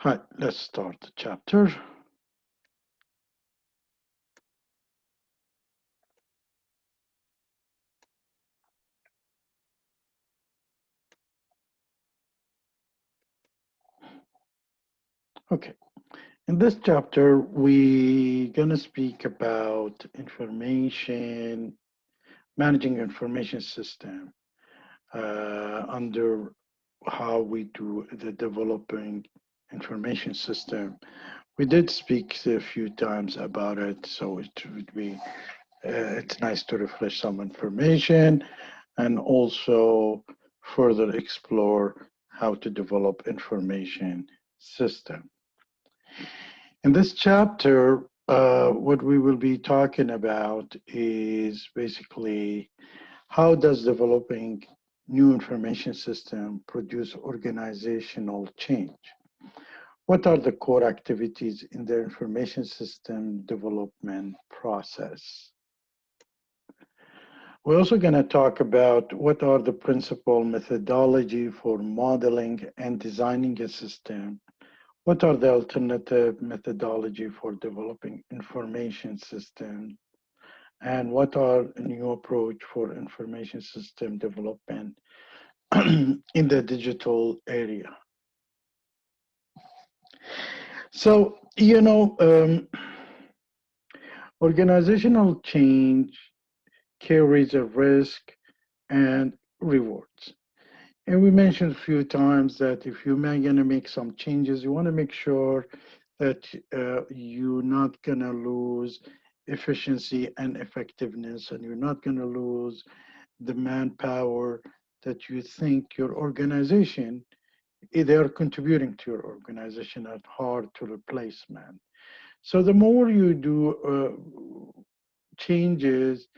Hi, let's start the chapter. Okay, in this chapter, we're gonna speak about information, managing information system under how we do the developing information system. We did speak a few times about it, so it would be it's nice to refresh some information and also further explore how to develop information system. In this chapter, what we will be talking about is basically how does developing new information system produce organizational change? What are the core activities in the information system development process? We're also going to talk about what are the principal methodology for modeling and designing a system. What are the alternative methodology for developing information systems? And what are a new approach for information system development in the digital area? So, organizational change carries a risk and rewards. And we mentioned a few times that if you're going to make some changes, you want to make sure that you're not going to lose efficiency and effectiveness, and you're not going to lose the manpower that you think your organization, they are contributing to your organization at hard to replace, man. So the more you do changes,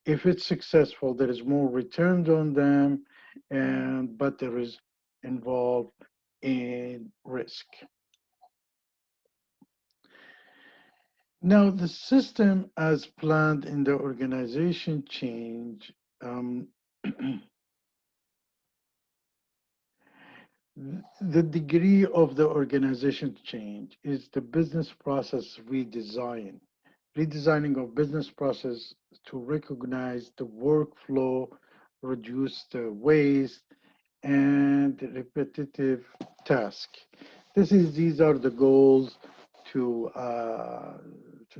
if it's successful, there is more returns on them, and but there is involved in risk. Now, the system as planned in the organization change, the degree of the organization change is the business process redesign. Redesigning of business process to recognize the workflow, reduce the waste, and repetitive task. These are the goals to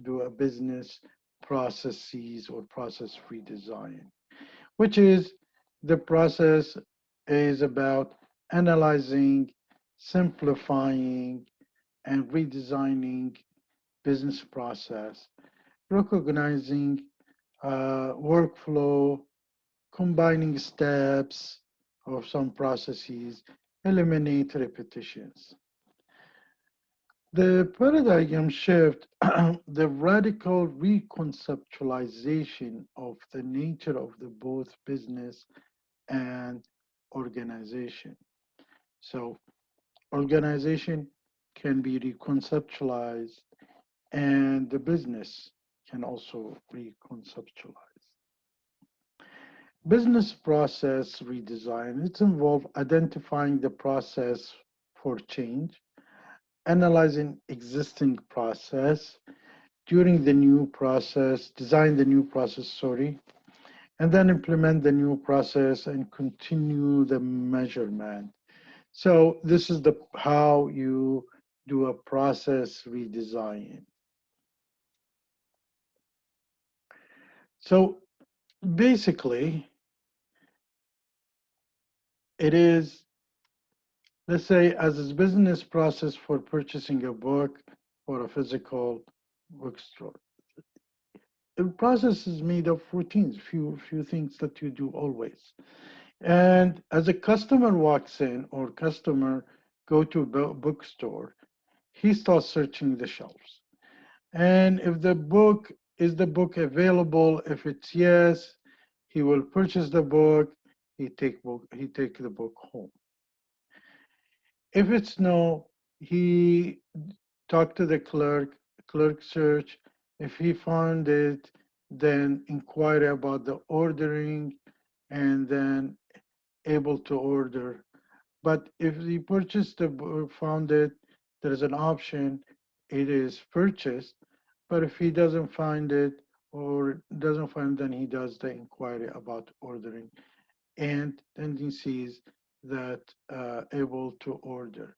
do a business processes or process redesign, which is the process is about analyzing, simplifying, and redesigning business process, recognizing workflow, combining steps of some processes, eliminate repetitions. The paradigm shift, the radical reconceptualization of the nature of the both business and organization. So organization can be reconceptualized and the business can also reconceptualize. Business process redesign, it's involved identifying the process for change, analyzing existing process, during the new process, design the new process, sorry, and then implement the new process and continue the measurement. So this is the how you do a process redesign. So basically, it is, let's say, as a business process for purchasing a book or a physical bookstore. The process is made of routines, few things that you do always. And as a customer walks in or customer go to a bookstore, he starts searching the shelves. And if the book is the book available, if it's yes, he will purchase the book. He take the book home. If it's no, he talk to the clerk. Clerk search. If he found it, then inquire about the ordering, and then able to order. But if he purchased the book, found it, there is an option, it is purchased, but if he doesn't find it or doesn't find, then he does the inquiry about ordering, and then he sees that able to order.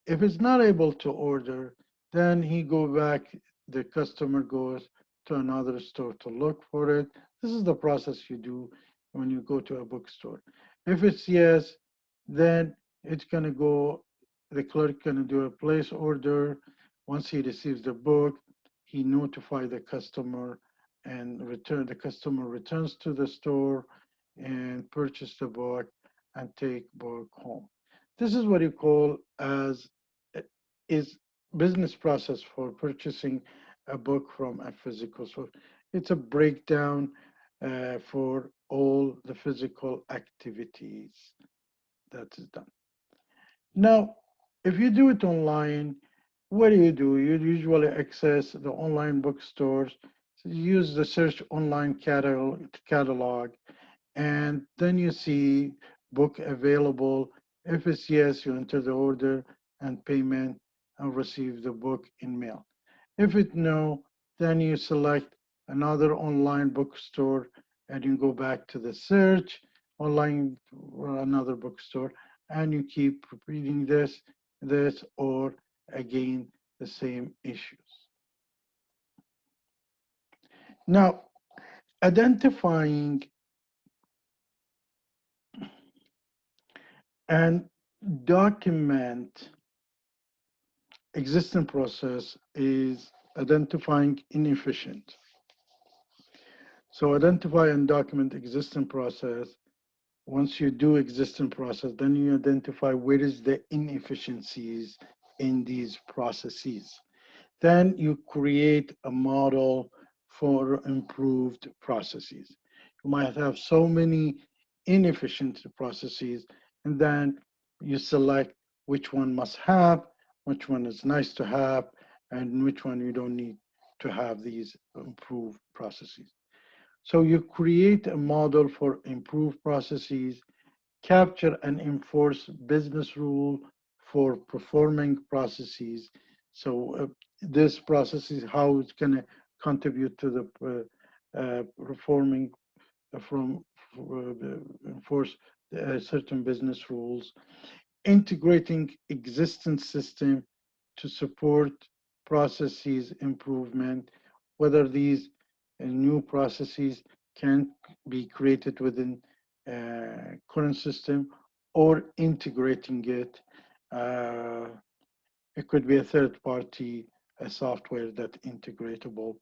If it's not able to order, then he go back, the customer goes to another store to look for it. This is the process you do when you go to a bookstore. If it's yes, then it's gonna go, the clerk gonna do a place order. Once he receives the book, he notify the customer and the customer returns to the store and purchase the book and take book home. This is what you call as is business process for purchasing a book from a physical source. It's a breakdown for all the physical activities that is done. Now, if you do it online, what do? You usually access the online bookstores, so you use the search online catalog, and then you see book available. If it's yes, you enter the order and payment and receive the book in mail. If it's no, then you select another online bookstore and you go back to the search online or another bookstore, and you keep repeating this, or again, the same issues. Now, identifying and document existing process is identifying inefficient. So identify and document existing process. Once you do existing process, then you identify where is the inefficiencies in these processes. Then you create a model for improved processes. You might have so many inefficient processes, and then you select which one must have, which one is nice to have, and which one you don't need to have these improved processes. So you create a model for improved processes, capture and enforce business rule for performing processes. So this process is how it's going to contribute to the performing from enforce certain business rules, integrating existing system to support processes improvement, whether these new processes can be created within current system or integrating it. Uh, it could be a third party, a software that integratable.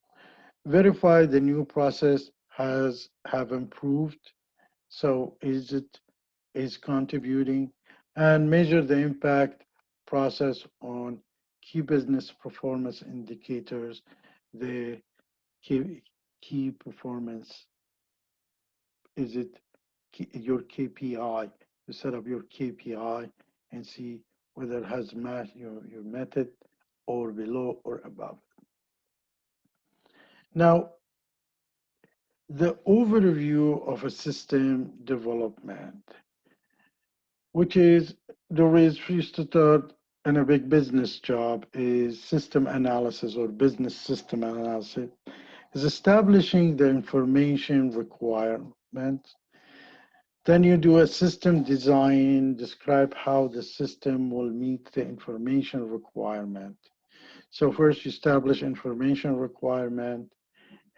Verify the new process have improved. So is contributing, and measure the impact process on key business performance indicators, the key performance. Is it your KPI? You set up your KPI and see whether it has met your method or below or above. Now, the overview of a system development, which is the ways for you to start in a big business job, is system analysis or business system analysis, is establishing the information requirements. Then you do a system design, describe how the system will meet the information requirement. So first you establish information requirement,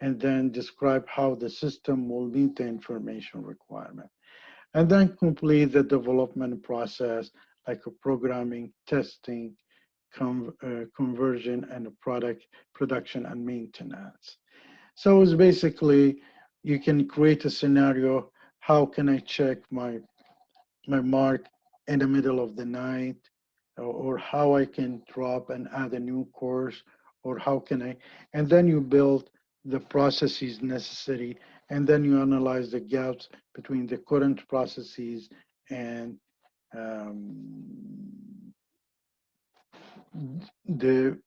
and then describe how the system will meet the information requirement. And then complete the development process, like a programming, testing, conversion, and a product production and maintenance. So it's basically, you can create a scenario. How can I check my mark in the middle of the night, or how I can drop and add a new course, or how can I, and then you build the processes necessary, and then you analyze the gaps between the current processes and the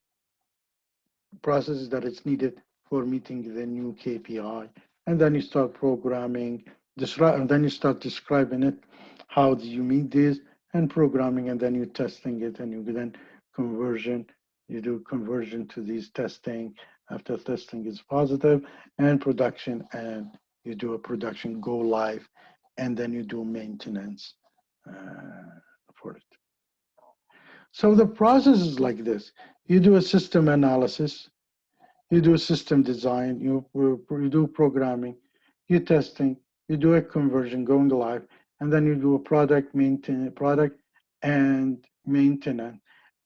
processes that it's needed for meeting the new KPI. And then you start programming, and then you start describing it. How do you meet this and programming, and then you're testing it, and you then conversion. You do conversion to these testing after testing is positive, and production, and you do a production go live, and then you do maintenance for it. So the process is like this. You do a system analysis, you do system design, you do programming, you testing, you do a conversion going live, and then you do a product and maintenance.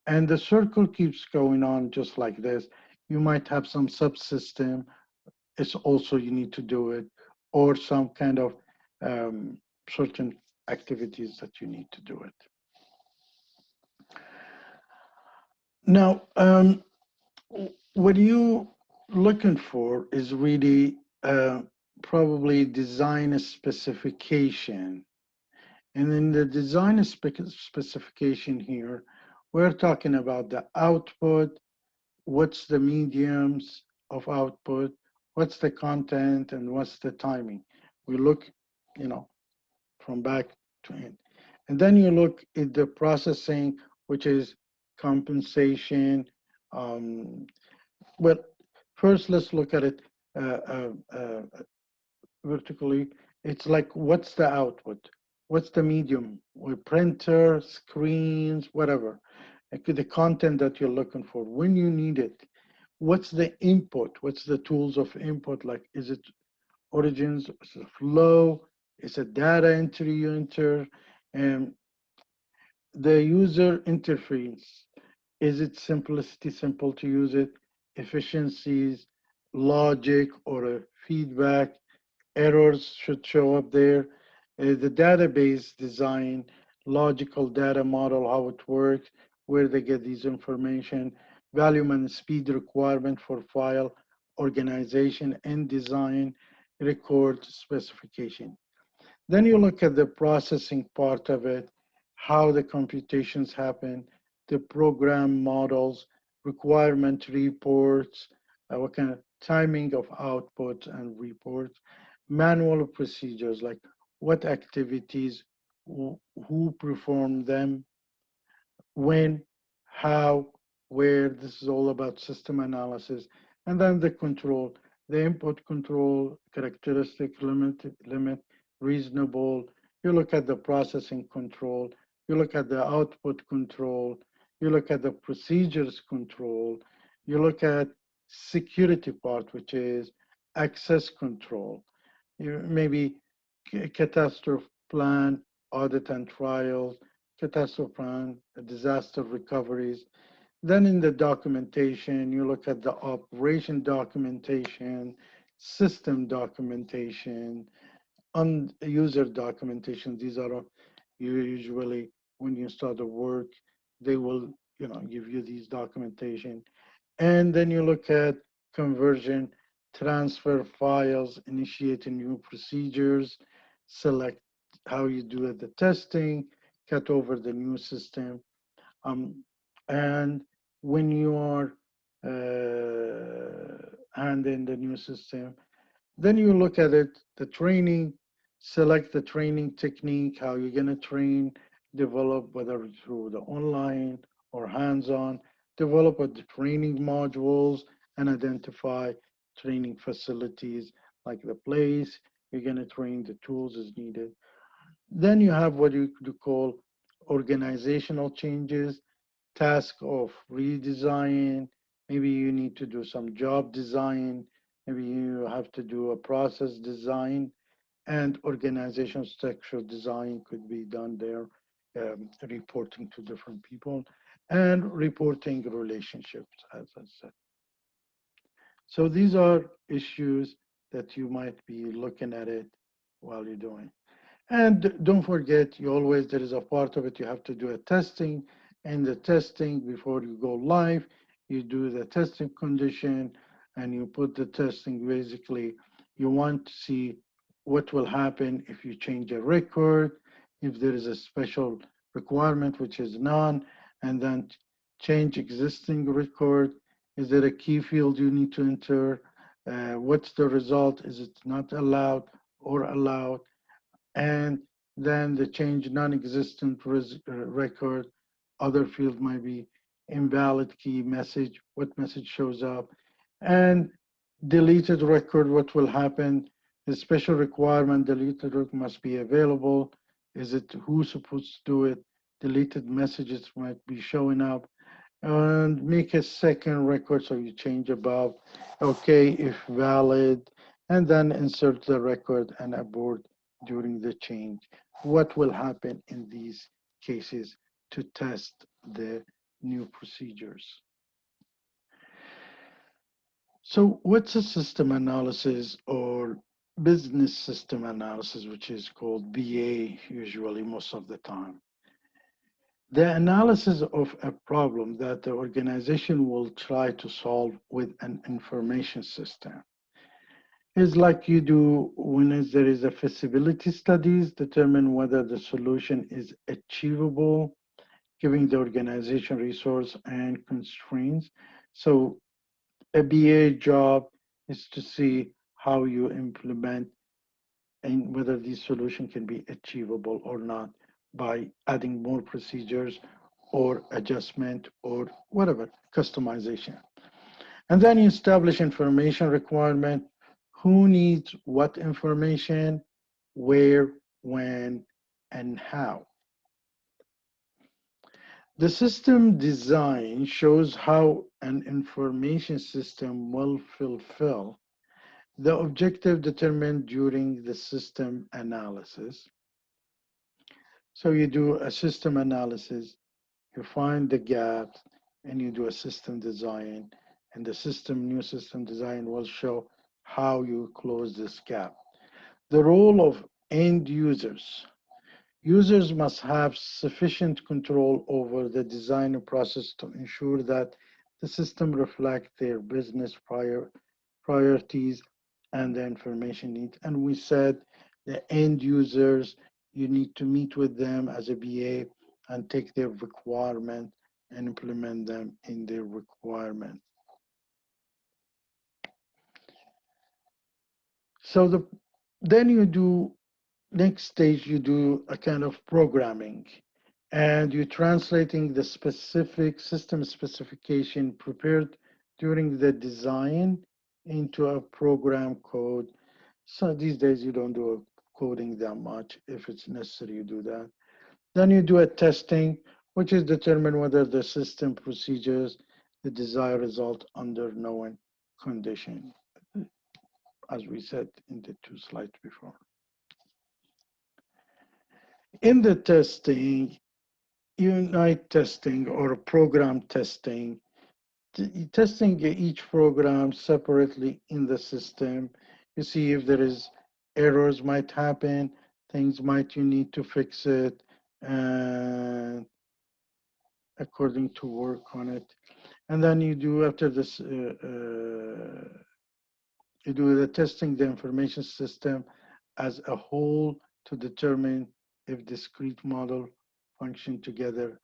And the circle keeps going on just like this. You might have some subsystem. It's also you need to do it, or some kind of certain activities that you need to do it. Now, what you looking for is really probably design a specification. And in the design specification here, we're talking about the output, what's the mediums of output, what's the content, and what's the timing. We look, you know, from back to end. And then you look at the processing, which is compensation. Well, first let's look at it vertically. It's like, what's the output? What's the medium? With printer, screens, whatever. The content that you're looking for, when you need it. What's the input? What's the tools of input? Like, is it origins? Is it flow? Is it data entry you enter? And the user interface. Is it simplicity, simple to use it? Efficiencies, logic, or a feedback? Errors should show up there. The database design, logical data model, how it works, where they get these information, volume and speed requirement for file organization and design, record specification. Then you look at the processing part of it, how the computations happen, the program models, requirement reports, what kind of timing of output and reports, manual procedures, like what activities, who perform them, when, how, where. This is all about system analysis. And then the control, the input control, characteristic, limit, reasonable. You look at the processing control, you look at the output control, you look at the procedures control, you look at security part, which is access control. You maybe catastrophe plan, audit and trials, catastrophe plan, disaster recoveries. Then in the documentation, you look at the operation documentation, system documentation, and user documentation. These are usually when you start the work, they will, give you these documentation. And then you look at conversion, transfer files, initiating new procedures, select how you do the testing, cut over the new system. And when you are handing the new system, then you look at it, the training, select the training technique, how you're going to train, develop, whether through the online or hands-on, develop the training modules, and identify training facilities like the place you're going to train, the tools is needed. Then you have what you could call organizational changes, task of redesign. Maybe you need to do some job design. Maybe you have to do a process design, and organization structure design could be done there, reporting to different people and reporting relationships, as I said. So these are issues that you might be looking at it while you're doing. And don't forget, there is a part of it, you have to do a testing. And the testing, before you go live, you do the testing condition and you put the testing. Basically, you want to see what will happen if you change a record, if there is a special requirement, which is none, and then change existing record. Is there a key field you need to enter? What's the result? Is it not allowed or allowed? And then the change non-existent record, other field might be invalid key message, what message shows up, and deleted record, what will happen. The special requirement, deleted record must be available. Is it who's supposed to do it? Deleted messages might be showing up. And make a second record, so you change above, okay, if valid, and then insert the record and abort during the change. What will happen in these cases to test the new procedures? So what's a system analysis or business system analysis, which is called BA usually most of the time? The analysis of a problem that the organization will try to solve with an information system is like you do when there is a feasibility studies, determine whether the solution is achievable, giving the organization resource and constraints. So a BA job is to see how you implement and whether this solution can be achievable or not by adding more procedures or adjustment or whatever, customization. And then you establish information requirement, who needs what information, where, when, and how. The system design shows how an information system will fulfill the objective determined during the system analysis. So you do a system analysis, you find the gaps, and you do a system design, and the new system design will show how you close this gap. The role of end users. Users must have sufficient control over the design process to ensure that the system reflects their business priorities and the information needs. And we said the end users, you need to meet with them as a BA and take their requirement and implement them in their requirement. So then you do, next stage, you do a kind of programming and you're translating the specific system specification prepared during the design into a program code. So these days you don't do coding that much. If it's necessary, you do that. Then you do a testing, which is determine whether the system procedures the desired result under known condition, as we said in the 2 slides before. In the testing, unit testing or program testing, testing each program separately in the system. You see if there is errors might happen, things might you need to fix it, and according to work on it. And then you do after this, you do the testing the information system as a whole to determine if discrete model function together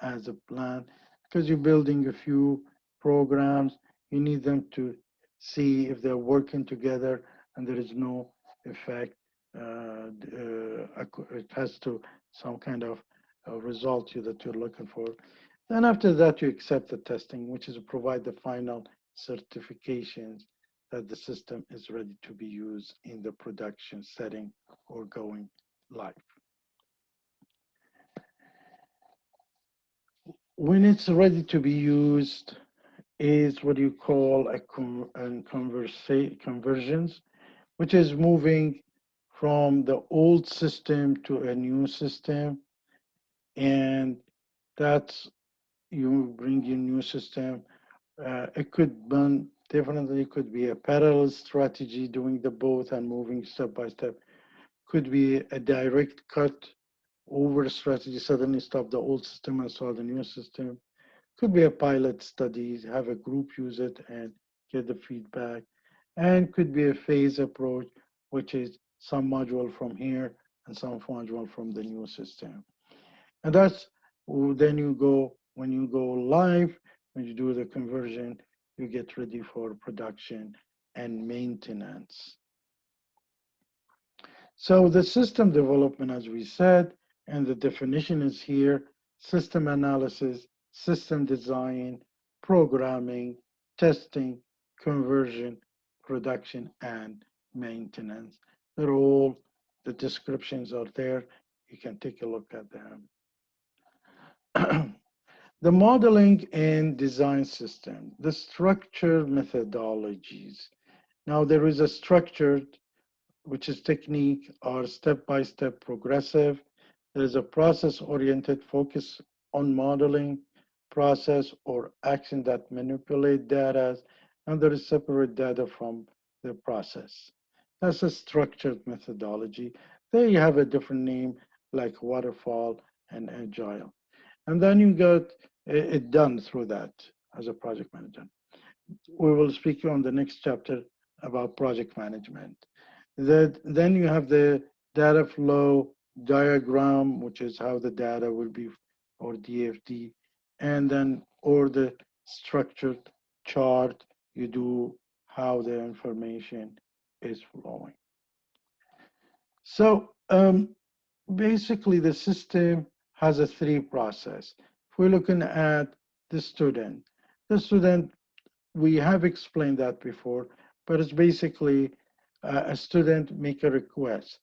as a plan. Because you're building a few programs, you need them to see if they're working together and there is no effect. It has to some kind of result that you're looking for. Then after that, you accept the testing, which is to provide the final certifications that the system is ready to be used in the production setting or going live. When it's ready to be used is what you call a conversions, which is moving from the old system to a new system. And that's, you bring in new system. It could be, definitely could be a parallel strategy doing the both and moving step by step. Could be a direct cut over strategy, suddenly stop the old system and start the new system. Could be a pilot study, have a group use it and get the feedback. And could be a phase approach, which is some module from here and some module from the new system. And that's, then you go, when you go live, when you do the conversion, you get ready for production and maintenance. So the system development, as we said, and the definition is here, system analysis, system design, programming, testing, conversion, production, and maintenance. They're all, the descriptions are there. You can take a look at them. The modeling and design system, the structured methodologies. Now there is a structured, which is technique or step-by-step progressive. There is a process-oriented focus on modeling, process or action that manipulate data, and there is separate data from the process. That's a structured methodology. They have a different name like waterfall and agile. And then you get it done through that as a project manager. We will speak on the next chapter about project management. Then you have the data flow diagram, which is how the data will be, or DFD, and then, or the structured chart, you do how the information is flowing. So basically the system has a three process. If we're looking at the student, we have explained that before, but it's basically a student make a request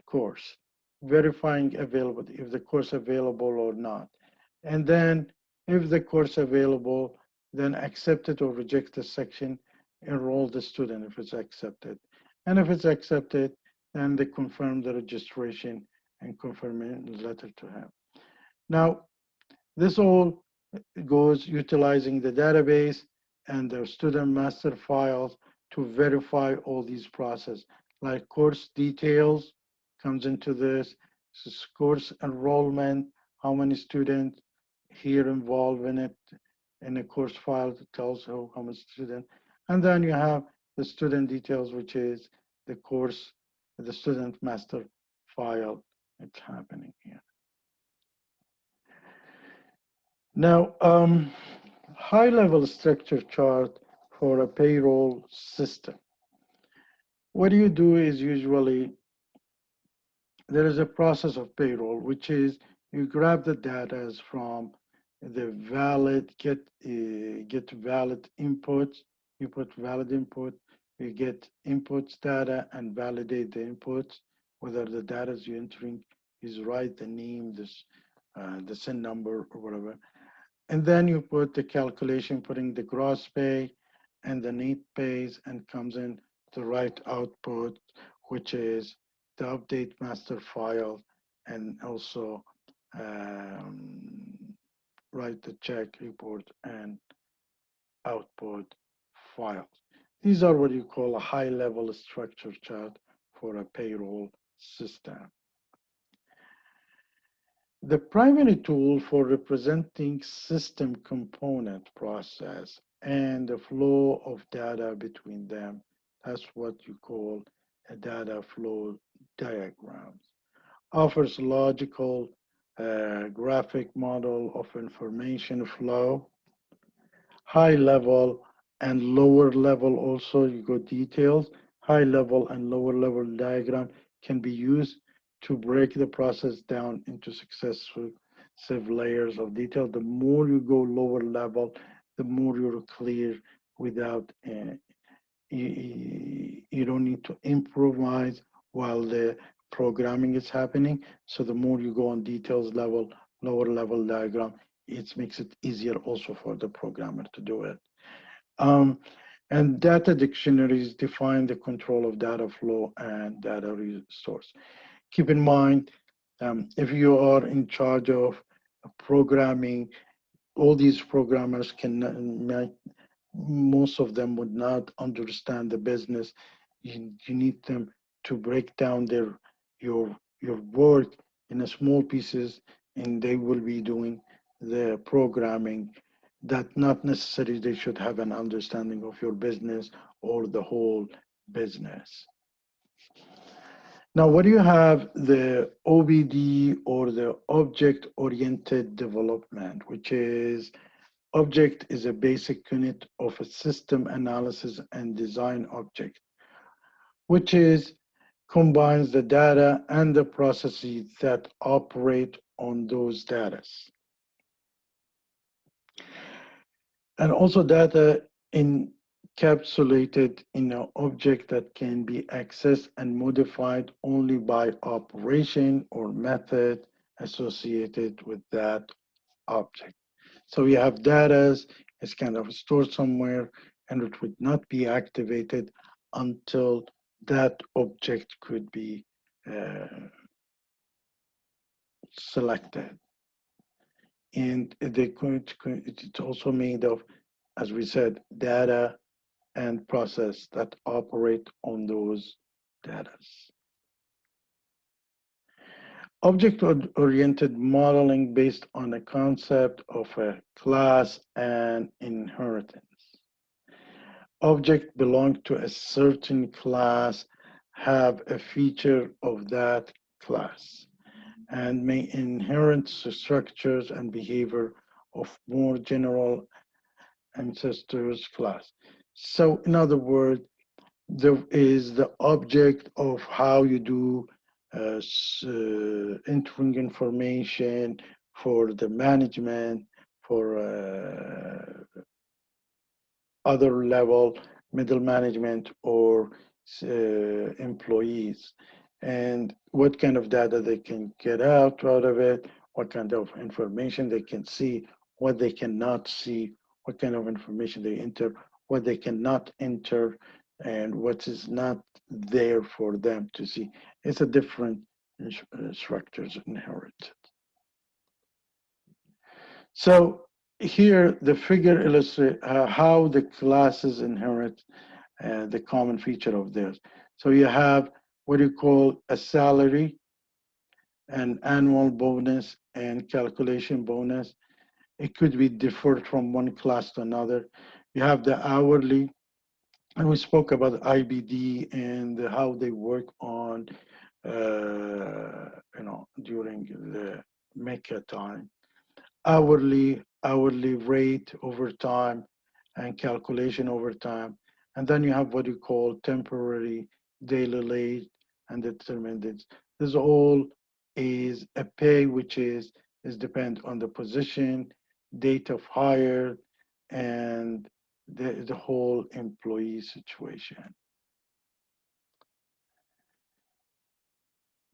course, verifying availability, if the course available or not. And then if the course available, then accept it or reject the section, enroll the student if it's accepted. And if it's accepted, then they confirm the registration and confirm letter to him. Now, this all goes utilizing the database and the student master files to verify all these processes, like course details comes into this, course enrollment, how many students here involved in it, in a course file that tells how many students. And then you have the student details, which is the course, the student master file. It's happening here. Now, high-level structure chart for a payroll system. What you do is usually there is a process of payroll, which is you grab the data from the valid, get valid inputs, you put valid input, you get inputs data and validate the inputs, whether the data you're entering is right, the name, the SIN number or whatever. And then you put the calculation, putting the gross pay and the net pays, and comes in the right output, which is the update master file, and also write the check report and output files. These are what you call a high-level structure chart for a payroll system. The primary tool for representing system component process and the flow of data between them, that's what you call a data flow diagram. Offers logical graphic model of information flow, high level and lower level also, you go details, high level and lower level diagram can be used to break the process down into successive layers of detail. The more you go lower level, the more you're clear without, you don't need to improvise while the programming is happening. So the more you go on details level, lower level diagram, it makes it easier also for the programmer to do it. And data dictionaries define the control of data flow and data resource. Keep in mind, if you are in charge of programming, all these programmers most of them would not understand the business. You need them to break down your work in a small pieces, and they will be doing the programming that not necessarily they should have an understanding of your business or the whole business. Now, what do you have? The OBD, or the object-oriented development, which is object is a basic unit of a system analysis and design object, which is combines the data and the processes that operate on those data. And also data encapsulated in an object that can be accessed and modified only by operation or method associated with that object. So you have data, it's kind of stored somewhere, and it would not be activated until that object could be selected. And it's also made of, as we said, data and process that operate on those data. Object-oriented modeling based on a concept of a class and inheritance. Objects belong to a certain class, have a feature of that class, and may inherit structures and behavior of more general ancestors class. So in other words, there is the object of how you do entering information for the management, for other level, middle management, or employees, and what kind of data they can get out of it, what kind of information they can see, what they cannot see, what kind of information they enter, what they cannot enter, and what is not there for them to see. It's a different structures inherited. So here the figure illustrates how the classes inherit the common feature of theirs. So you have what you call a salary, an annual bonus, and calculation bonus. It could be differed from one class to another. You have the hourly, and we spoke about IBD and how they work on, during the MECA time. Hourly rate over time, and calculation over time. And then you have what you call temporary, daily rate, and determined. This all is a pay which is depend on the position, date of hire, and the whole employee situation.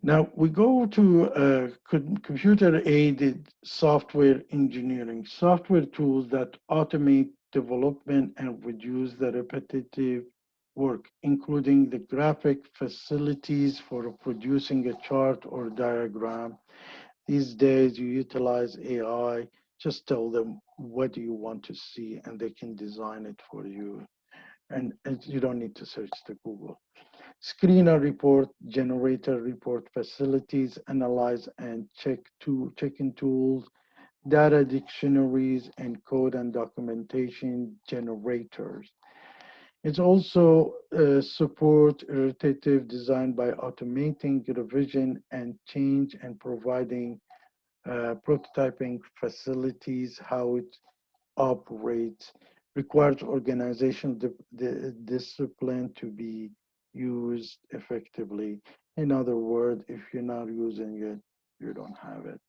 Now we go to computer-aided software engineering, software tools that automate development and reduce the repetitive work, including the graphic facilities for producing a chart or diagram. These days you utilize AI, just tell them what do you want to see and they can design it for you. And you don't need to search the Google. Screener report, generator report facilities, analyze and check-in tools, data dictionaries, and code and documentation generators. It's also support iterative design by automating revision and change and providing prototyping facilities, how it operates, requires organizational discipline to be used effectively. In other words, if you're not using it, you don't have it.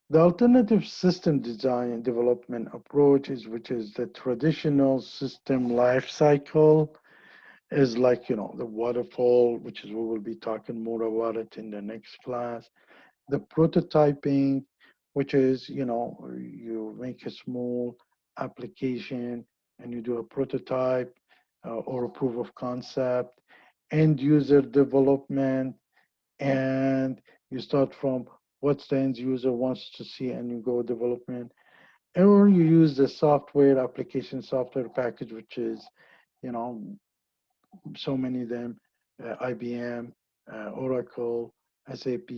The alternative system design and development approach is, which is the traditional system life cycle, is like, the waterfall, which is we will be talking more about it in the next class. The prototyping, which is, you make a small application and you do a prototype or a proof of concept, end user development, and you start from what the end user wants to see and you go development, or you use the software application software package, which is, you know, so many of them, IBM, Oracle, SAP,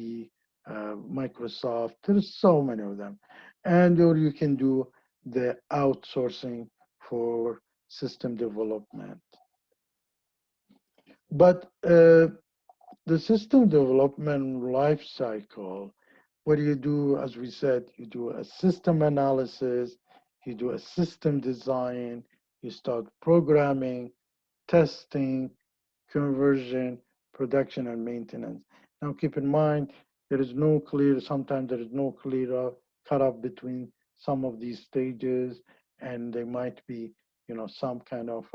Microsoft. There's so many of them. And or you can do the outsourcing for system development. But the system development life cycle, what do you do? As we said, you do a system analysis, you do a system design, you start programming, testing, conversion, production, and maintenance. Now, keep in mind, sometimes there is no clear cutoff between some of these stages, and they might be, some kind of,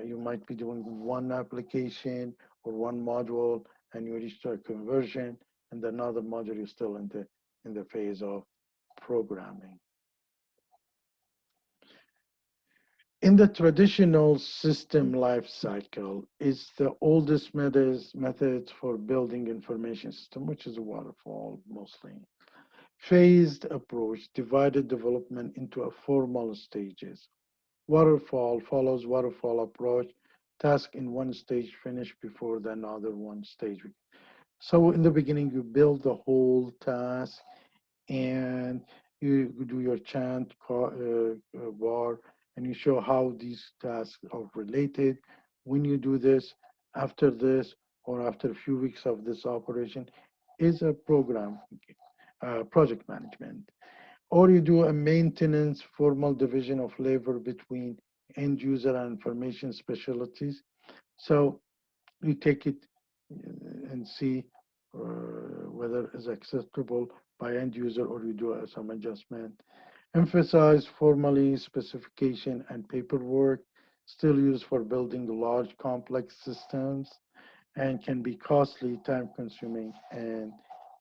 you might be doing one application or one module, and you reach to a conversion, and another module is still in the phase of programming. In the traditional system life cycle, is the oldest methods for building information system, which is a waterfall mostly. Phased approach divided development into a formal stages. Waterfall follows waterfall approach. Task in one stage finish before the another one stage. So in the beginning, you build the whole task and you do your chant bar and you show how these tasks are related. When you do this, after this, or after a few weeks of this operation, is a program, project management. Or you do a maintenance formal division of labor between end user and information specialties. So you take it and see whether it's acceptable by end user, or you do some adjustment. Emphasize formally specification and paperwork, still used for building large complex systems, and can be costly, time consuming, and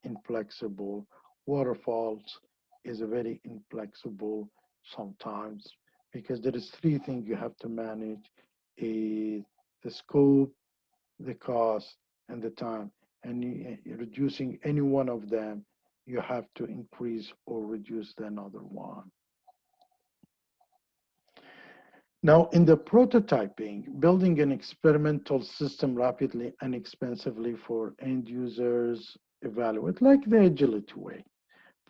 inflexible. Waterfalls is a very inflexible sometimes because there is three things you have to manage: the scope, the cost, and the time. And reducing any one of them, you have to increase or reduce the another one. Now, in the prototyping, building an experimental system rapidly and inexpensively for end users evaluate, like the agility way.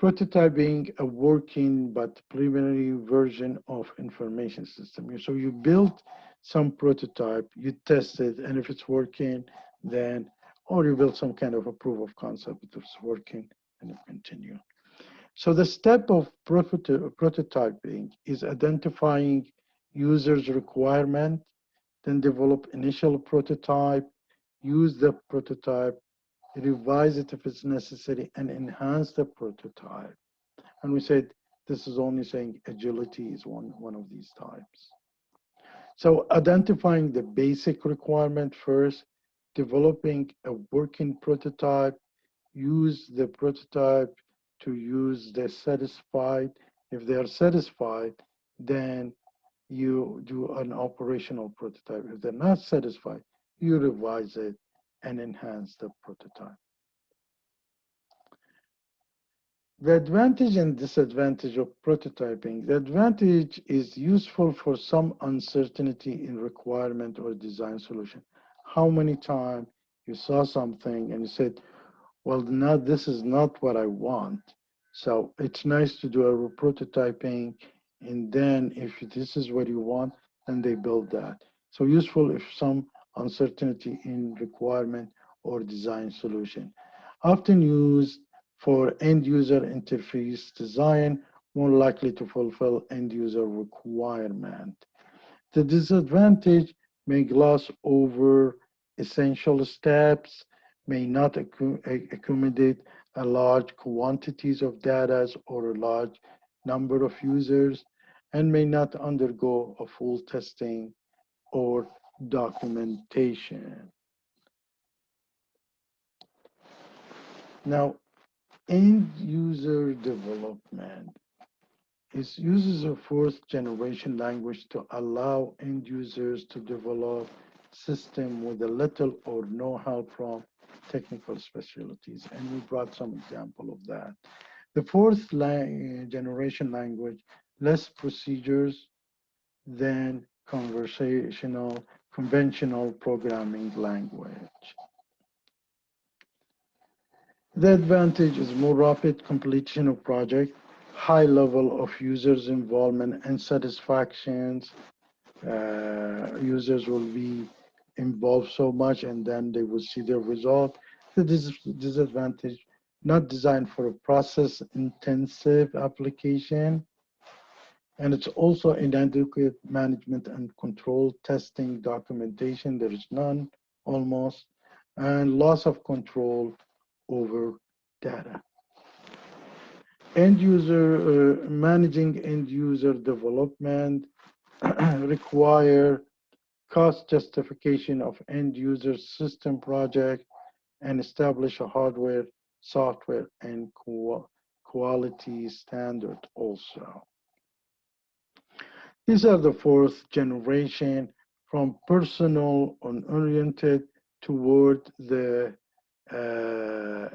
Prototyping a working but preliminary version of information system. So you build some prototype, you test it, and if it's working, then, or you build some kind of a proof of concept, if it's working, and you continue. So the step of prototyping is identifying users' requirement, then develop initial prototype, use the prototype, revise it if it's necessary, and enhance the prototype. And we said this is only saying agility is one of these types. So identifying the basic requirement first, developing a working prototype, use the prototype to use the satisfied. If they are satisfied, then you do an operational prototype. If they're not satisfied, you revise it and enhance the prototype. The advantage and disadvantage of prototyping. The advantage is useful for some uncertainty in requirement or design solution. How many times you saw something and you said, well, now this is not what I want. So it's nice to do a prototyping, and then if this is what you want, then they build that. So useful if some uncertainty in requirement or design solution. Often used for end user interface design, more likely to fulfill end user requirement. The disadvantage may gloss over essential steps, may not accommodate a large quantities of data or a large number of users, and may not undergo a full testing or documentation. Now, end user development uses a fourth generation language to allow end users to develop system with a little or no help from technical specialties. And we brought some example of that. The fourth generation language, less procedures than conventional programming language. The advantage is more rapid completion of project, high level of users' involvement and satisfactions. Users will be involved so much and then they will see the result. The disadvantage, not designed for a process-intensive application. And it's also inadequate management and control, testing, documentation, there is none almost, and loss of control over data. End user, managing end user development require cost justification of end user system project and establish a hardware, software, and quality standard also. These are the fourth generation from personal oriented toward the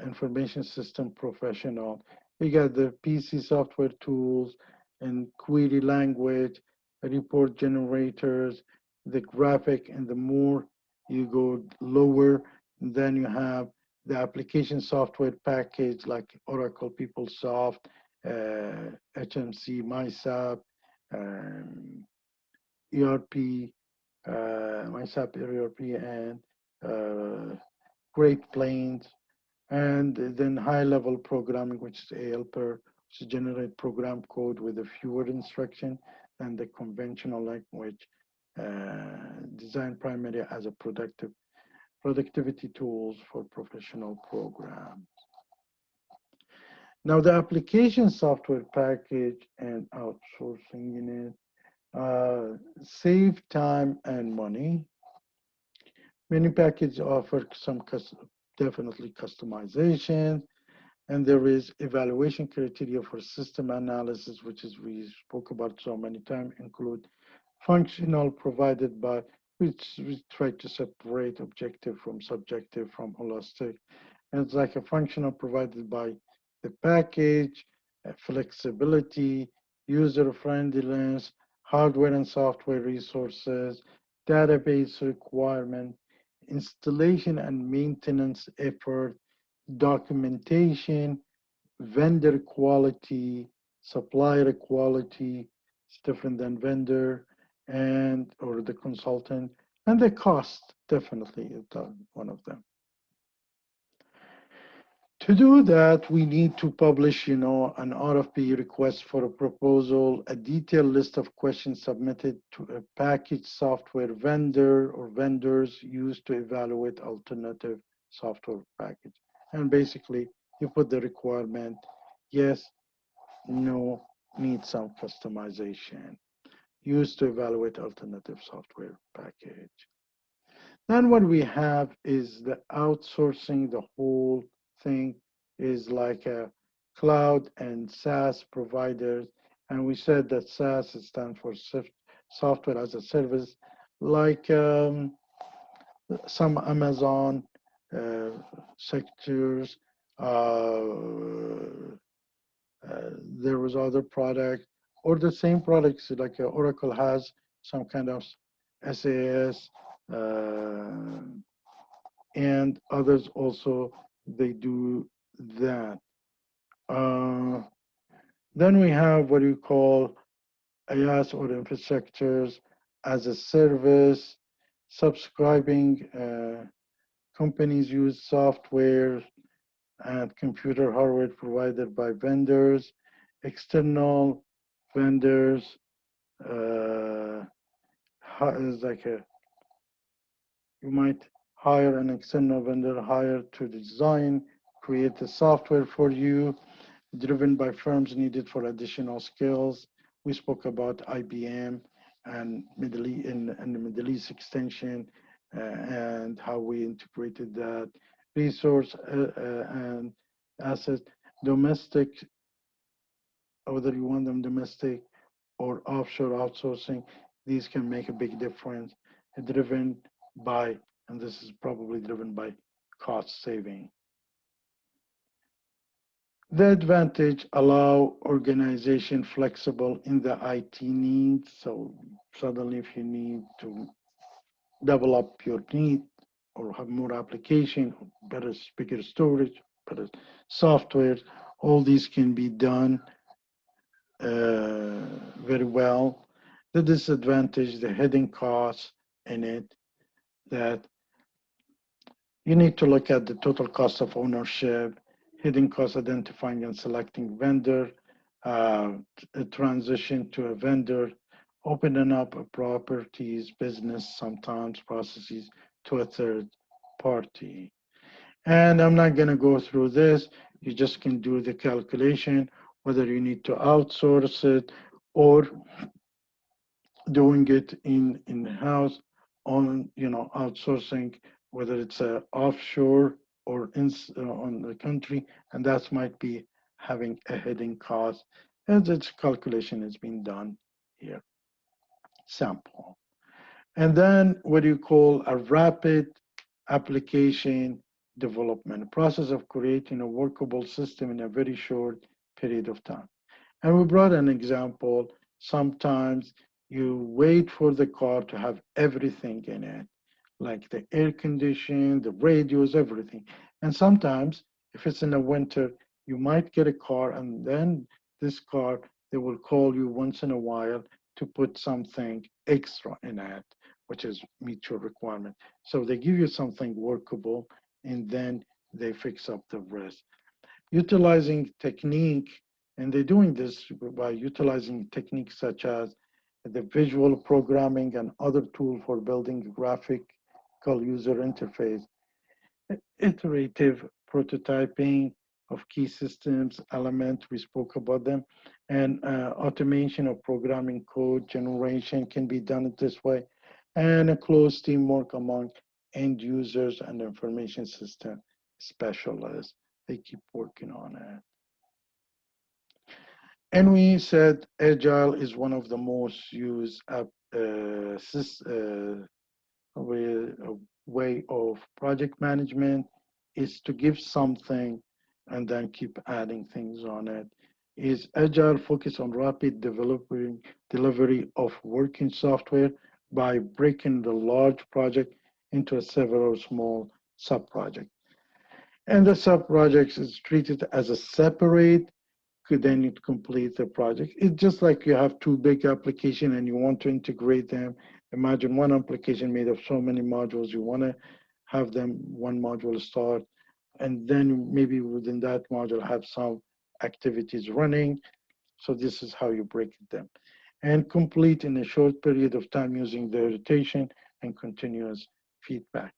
information system professional. You got the PC software tools and query language, report generators, the graphic, and the more you go lower, then you have the application software package like Oracle PeopleSoft, HMC, MySAP, um, ERP, MySAP ERP, and uh, Great Plains, and then high-level programming, which is ALPER, which is generate program code with a fewer instruction than the conventional language, designed primarily as a productivity tools for professional programs. Now, the application software package and outsourcing unit save time and money. Many packages offer some definitely customization, and there is evaluation criteria for system analysis, which is we spoke about so many times, include functional provided by, which we try to separate objective from subjective from holistic. And it's like a functional provided by the package, flexibility, user friendliness, hardware and software resources, database requirement, installation and maintenance effort, documentation, vendor quality, supplier quality, it's different than vendor and or the consultant, and the cost definitely is one of them. To do that, we need to publish, an RFP request for a proposal, a detailed list of questions submitted to a package software vendor or vendors used to evaluate alternative software package. And basically, you put the requirement, yes, no, need some customization, used to evaluate alternative software package. Then what we have is the outsourcing the whole thing is like a cloud and SaaS providers. And we said that SaaS stands for software as a service, like some Amazon uh, sectors. There was other product or the same products like Oracle has some kind of SAS and others also they do that. Uh, then we have what you call IaaS or infrastructures as a service, subscribing companies use software and computer hardware provided by vendors, external vendors, uh, is like a you might hire an external vendor hired to design, create the software for you, driven by firms needed for additional skills. We spoke about IBM and Middle East and the Middle East extension and how we integrated that resource and asset domestic, whether you want them domestic or offshore outsourcing, these can make a big difference, driven by, and this is probably driven by cost saving. The advantage allow organization flexible in the IT needs. So suddenly if you need to develop your need or have more application, better, bigger storage, better software, all these can be done very well. The disadvantage, the hidden costs in it, that you need to look at the total cost of ownership, hidden cost identifying and selecting vendor, a transition to a vendor, opening up a properties, business, sometimes processes to a third party. And I'm not going to go through this. You just can do the calculation whether you need to outsource it or doing it in-house on, outsourcing, whether it's offshore or on the country, and that might be having a hidden cost as its calculation is being done here. Sample. And then what do you call a rapid application development, process of creating a workable system in a very short period of time. And we brought an example. Sometimes you wait for the car to have everything in it, like the air conditioning, the radios, everything. And sometimes, if it's in the winter, you might get a car, and then this car, they will call you once in a while to put something extra in it, which is meet your requirement. So they give you something workable, and then they fix up the rest utilizing technique, and they're doing this by utilizing techniques such as the visual programming and other tools for building graphical user interface, iterative prototyping of key systems, elements, we spoke about them, and automation of programming code generation can be done this way, and a close teamwork among end users and information system specialists. They keep working on it. And we said agile is one of the most used way of project management is to give something and then keep adding things on it. Is agile focus on rapid delivery of working software by breaking the large project into several small sub-projects. And the sub-projects is treated as a separate then it complete the project. It's just like you have two big applications and you want to integrate them. Imagine one application made of so many modules. You want to have them one module start, and then maybe within that module have some activities running. So this is how you break it down. And complete in a short period of time using the rotation and continuous feedback.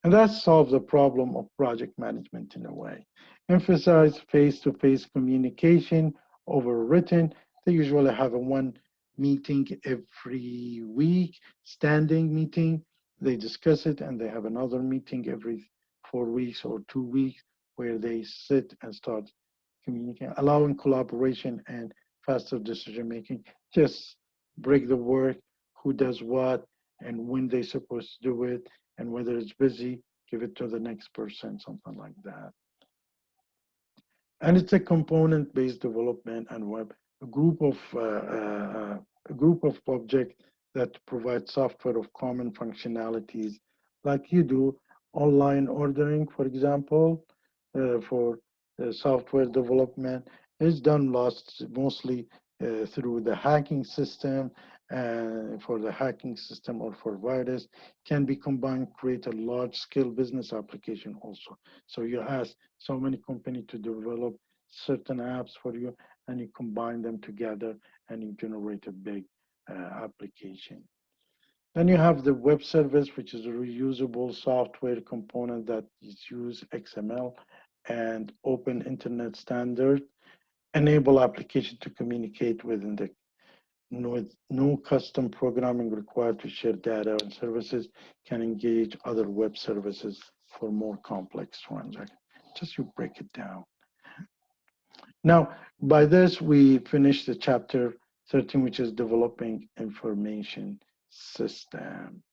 And that solves the problem of project management in a way. Emphasize face-to-face communication over written. They usually have a one meeting every week, standing meeting. They discuss it and they have another meeting every 4 weeks or 2 weeks where they sit and start communicating, allowing collaboration and faster decision making. Just break the work, who does what, and when they're supposed to do it, and whether it's busy, give it to the next person, something like that. And it's a component-based development and web, a group of objects that provide software of common functionalities, like you do online ordering, for example, for software development is done mostly through the hacking system, for the hacking system or for virus can be combined, create a large scale business application also. So you ask so many companies to develop certain apps for you and you combine them together and you generate a big application. Then you have the web service, which is a reusable software component that is use XML and open internet standard, enable application to communicate within the with no custom programming required to share data and services, can engage other web services for more complex transactions. Just you break it down. Now, by this, we finish the chapter 13, which is developing information system.